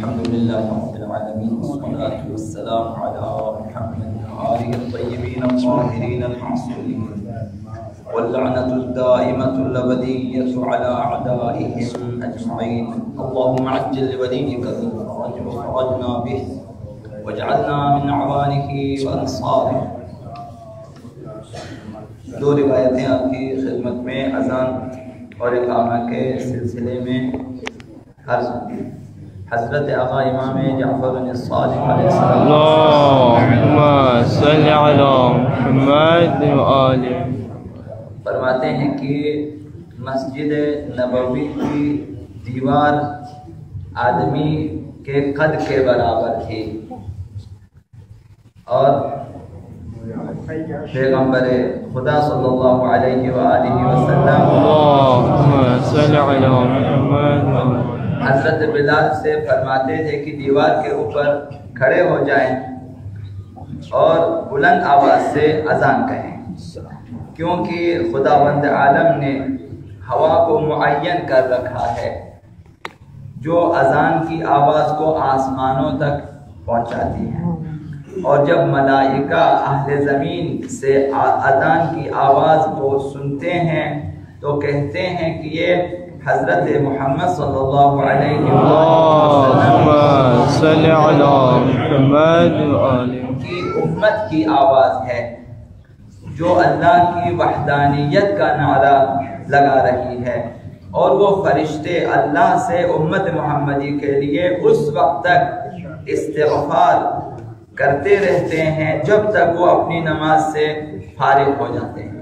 الحمد لله رب العالمين والصلاة والسلام على محمد وآله الطيبين الطاهرين المعصومين واللعنة الدائمة الأبدية على أعدائهم أجمعين. اللهم عجل لوليك الفرج وفرجنا به واجعلنا من أعوانه وأنصاره. دو روایتیں آپ کی خدمت میں اذان اور اقامہ کے سلسلے میں عرض کی. حضرت آقا امام جعفر الصادق علیہ السلام اللہم صلی علی محمد وآلہ فرماتے ہیں کہ مسجد نبوی کی دیوار آدمی کے قد کے برابر تھی اور پیغمبر خدا صلی اللہ علیہ وآلہ وسلم اللہم صلی علی محمد حضرت بلال سے فرماتے تھے کہ دیوار کے اوپر کھڑے ہو جائیں اور بلند آواز سے اذان کہیں، کیونکہ خداوند عالم نے ہوا کو معین کر رکھا ہے جو اذان کی آواز کو آسمانوں تک پہنچاتی ہے، اور جب ملائکہ اہل زمین سے اذان کی آواز کو سنتے ہیں تو کہتے ہیں کہ یہ حضرت محمد صلی اللہ علیہ وسلم کی امت کی آواز ہے جو اللہ کی وحدانیت کا نعرہ لگا رہی ہے، اور وہ فرشتے اللہ سے امت محمدی کے لیے اس وقت تک استغفار کرتے رہتے ہیں جب تک وہ اپنی نماز سے فارغ ہو جاتے ہیں.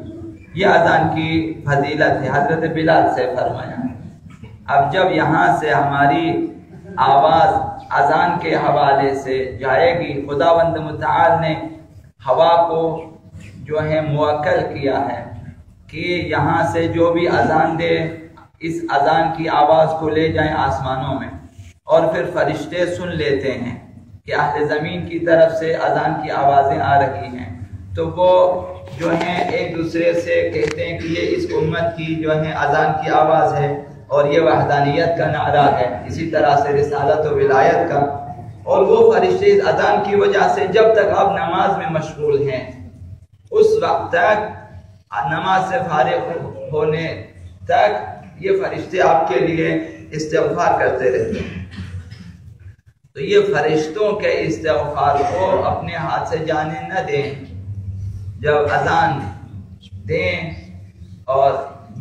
یہ اذان کی فضیلت ہے، حضرت بلال سے فرمایا. اب جب یہاں سے ہماری آواز اذان کے حوالے سے جائے گی، خداوند متعال نے ہوا کو جو ہے موکل کیا ہے کہ یہاں سے جو بھی اذان دے اس اذان کی آواز کو لے جائیں آسمانوں میں، اور پھر فرشتے سن لیتے ہیں کہ اہل زمین کی طرف سے اذان کی آوازیں آ رہی ہیں، تو وہ جو ہیں ایک دوسرے سے کہتے ہیں کہ یہ اس امت کی جو ہے اذان کی آواز ہے اور یہ وحدانیت کا نعرہ ہے، اسی طرح سے رسالت و ولایت کا. اور وہ فرشتے اس اذان کی وجہ سے جب تک آپ نماز میں مشغول ہیں اس وقت تک نماز سے فارغ ہونے تک یہ فرشتے آپ کے لیے استغفار کرتے رہتے ہیں. تو یہ فرشتوں کے استغفار کو اپنے ہاتھ سے جانے نہ دیں. جب اذان دیں اور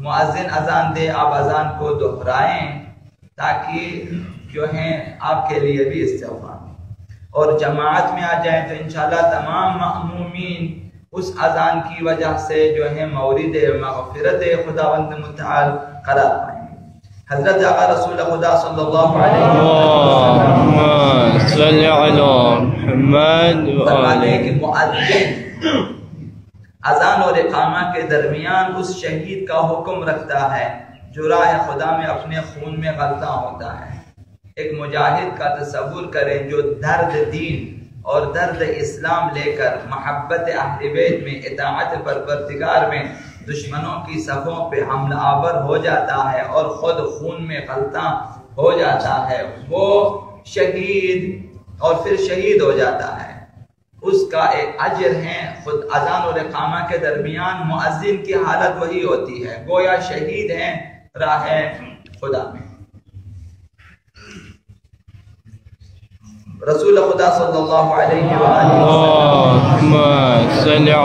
مؤذن اذان دے آپ اذان کو دہرائیں تاکہ جو ہیں آپ کے لیے بھی استغفار، اور جماعت میں آ جائیں تو انشاءاللہ تمام مأمومین اس اذان کی وجہ سے جو ہے مورد مغفرت خداوند متعال قرار پائیں. حضرت آقا رسول خدا صلی اللہ علیہ وسلم صلی علی محمد فرماتے ہیں کہ مؤذن اذان اور اقامہ کے درمیان اس شہید کا حکم رکھتا ہے جو راہ خدا میں اپنے خون میں غلطاں ہوتا ہے. ایک مجاہد کا تصور کریں جو درد دین اور درد اسلام لے کر محبت اہل بیت میں اطاعت پروردگار میں دشمنوں کی صفوں پہ حملہ آور ہو جاتا ہے اور خود خون میں غلطاں ہو جاتا ہے، وہ شہید اور پھر شہید ہو جاتا ہے. اس کا ایک اجر ہے. خود اذان اور اقامہ کے درمیان مؤذن کی حالت وہی ہوتی ہے، گویا شہید ہیں راہ خدا میں. رسول خدا صلی اللہ علیہ وآلہ وسلم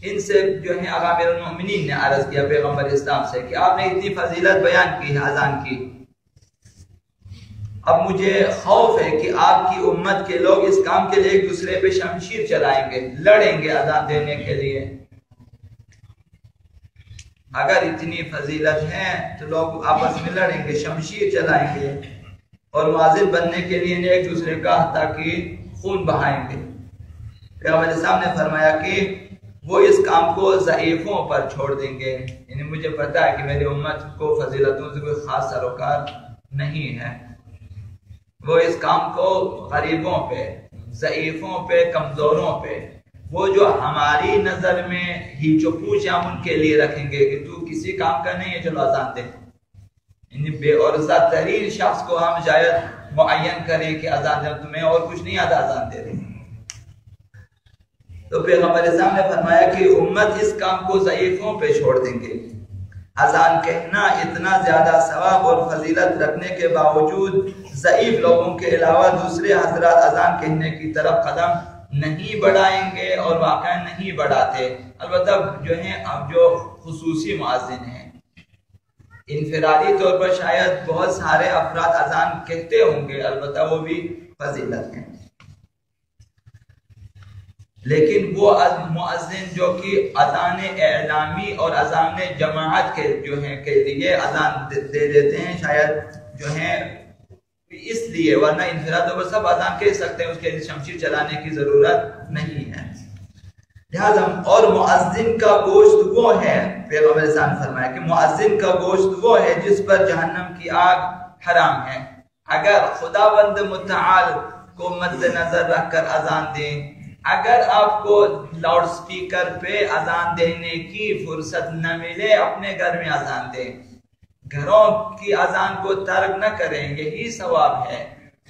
ان سے جو ہے امیر المؤمنین نے عرض کیا پیغمبر اسلام سے کہ آپ نے اتنی فضیلت بیان کی ہے اذان کی، اب مجھے خوف ہے کہ آپ کی امت کے لوگ اس کام کے لیے ایک دوسرے پہ شمشیر چلائیں گے، لڑیں گے اذان دینے کے لیے. اگر اتنی فضیلت ہے تو لوگ آپس میں لڑیں گے، شمشیر چلائیں گے اور مؤذن بننے کے لیے ایک دوسرے کا تاکہ خون بہائیں گے. پیغمبر اسلام نے فرمایا کہ وہ اس کام کو ضعیفوں پر چھوڑ دیں گے. یعنی مجھے پتا ہے کہ میری امت کو فضیلتوں سے کوئی خاص سروکار نہیں ہے، وہ اس کام کو غریبوں پہ، ضعیفوں پہ، کمزوروں پہ، وہ جو ہماری نظر میں ہی چپوچ ہم ان کے لیے رکھیں گے کہ تو کسی کام کا نہیں ہے چلو اذان دے، بے عرضہ ترین شخص کو ہم شاید معین کریں کہ اذان دے، تمہیں اور کچھ نہیں آتا اذان دے رہے. تو پیغمبر اسلام نے فرمایا کہ امت اس کام کو ضعیفوں پہ چھوڑ دیں گے. اذان کہنا اتنا زیادہ ثواب اور فضیلت رکھنے کے باوجود ضعیف لوگوں کے علاوہ دوسرے حضرات اذان کہنے کی طرف قدم نہیں بڑھائیں گے اور واقعا نہیں بڑھاتے. البتہ جو ہیں اب جو خصوصی مؤذن ہیں، انفرادی طور پر شاید بہت سارے افراد اذان کہتے ہوں گے، البتہ وہ بھی فضیلت ہیں. لیکن وہ مؤذن جو کہ اذان اعلامی اور اذان جماعت کے جو ہیں کے لیے اذان دے دیتے ہیں، شاید جو ہیں اس لیے، ورنہ انفراد طور پر سب اذان کہہ سکتے ہیں، اس کے لیے شمشیر چلانے کی ضرورت نہیں ہے. لہذا اور مؤذن کا گوشت وہ ہے، پیغمبر اسلام نے فرمایا کہ مؤذن کا گوشت وہ ہے جس پر جہنم کی آگ حرام ہے. اگر خداوند متعال کو مد نظر رکھ کر اذان دیں، اگر آپ کو لاؤڈ سپیکر پہ اذان دینے کی فرصت نہ ملے، اپنے گھر میں اذان دیں. گھروں کی اذان کو ترک نہ کریں، یہی ثواب ہے.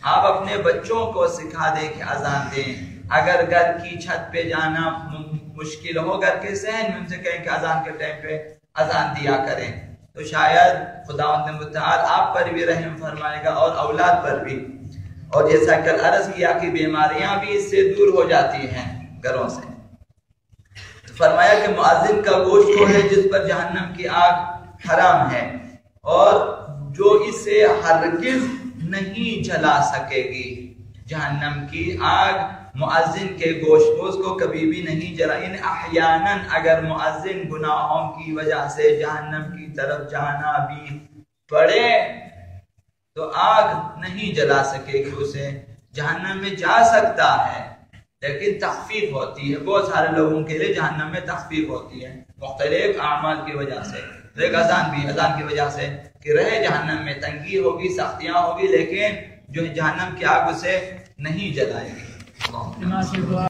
آپ اپنے بچوں کو سکھا دیں کہ اذان دیں. اگر گھر کی چھت پہ جانا مشکل ہو، گھر کے صحن میں ان سے کہیں کہ اذان کے ٹائم پہ اذان دیا کریں، تو شاید خداوند متعال آپ پر بھی رحم فرمائے گا اور اولاد پر بھی. اور جیسا کل عرض کیا کہ بیماریاں بھی اس سے دور ہو جاتی ہیں گھروں سے. فرمایا کہ مؤذن کا گوشت وہ ہے جس پر جہنم کی آگ حرام ہے اور جو اسے ہرگز نہیں جلا سکے گی. جہنم کی آگ مؤذن کے گوشت کو اس کو کبھی بھی نہیں جلا. ان احیاناً اگر مؤذن گناہوں کی وجہ سے جہنم کی طرف جانا بھی پڑے تو آگ نہیں جلا سکے گی اسے. جہنم میں جا سکتا ہے لیکن تخفیف ہوتی ہے. بہت سارے لوگوں کے لیے جہنم میں تخفیف ہوتی ہے مختلف اعمال کی وجہ سے. ایک اذان کی وجہ سے کہ رہے جہنم میں تنگی ہوگی، سختیاں ہوگی، لیکن جو جہنم کی آگ اسے نہیں جلائے گی.